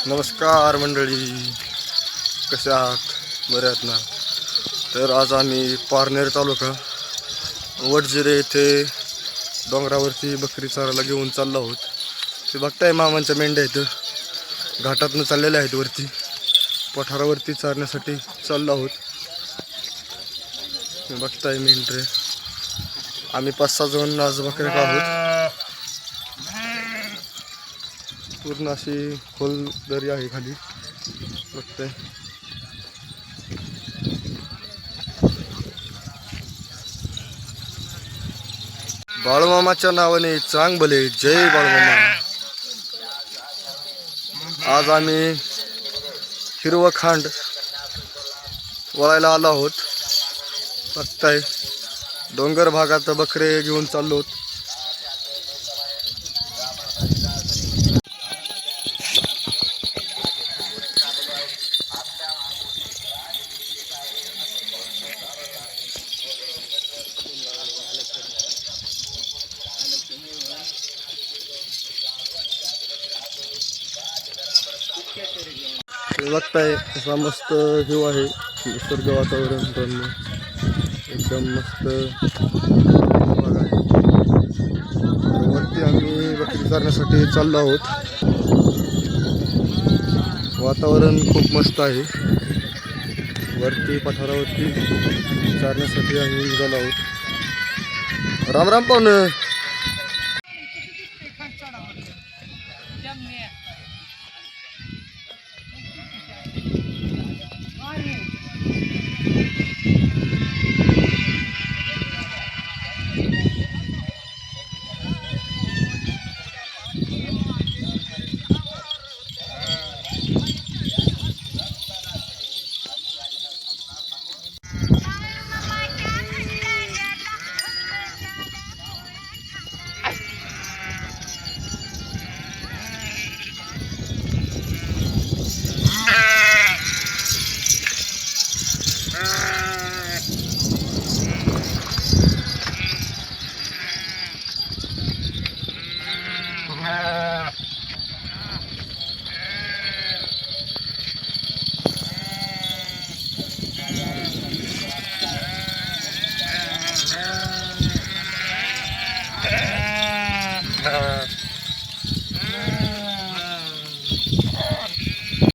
नमस्कार मंडळी, कसे आहात? बरे आहात ना? तर आज आम्ही पारनेर तालुका वडजिरे येथे डोंगरावरती बकरी चारायला घेऊन चाललो आहोत. ते बघताय मामांच्या मेंढ्या इथं घाटातून चाललेल्या आहेत. वरती पठारावरती चारण्यासाठी चाललो आहोत. बघताय मेंढरे आम्ही 5-6 जण आज बकऱ्या आहोत. पूर्ण अशी खोल दरी आहे खाली. बघताय बाळूमामाच्या नावाने चांग भले, जय बाळूमामा. आज आम्ही हिरवं खांड वळायला आलो आहोत. बघताय डोंगर भागात बकरे घेऊन चाललो आहोत. बघताय असा मस्त व्ह्यू आहे. निसर्ग वातावरण पण एकदम मस्त भाग आहे. वरती आम्ही बकरी चारण्यासाठी चाललो आहोत. वातावरण खूप मस्त आहे. वरती पठारावरती चारण्यासाठी आम्ही निघालो आहोत. राम राम पाहुणं.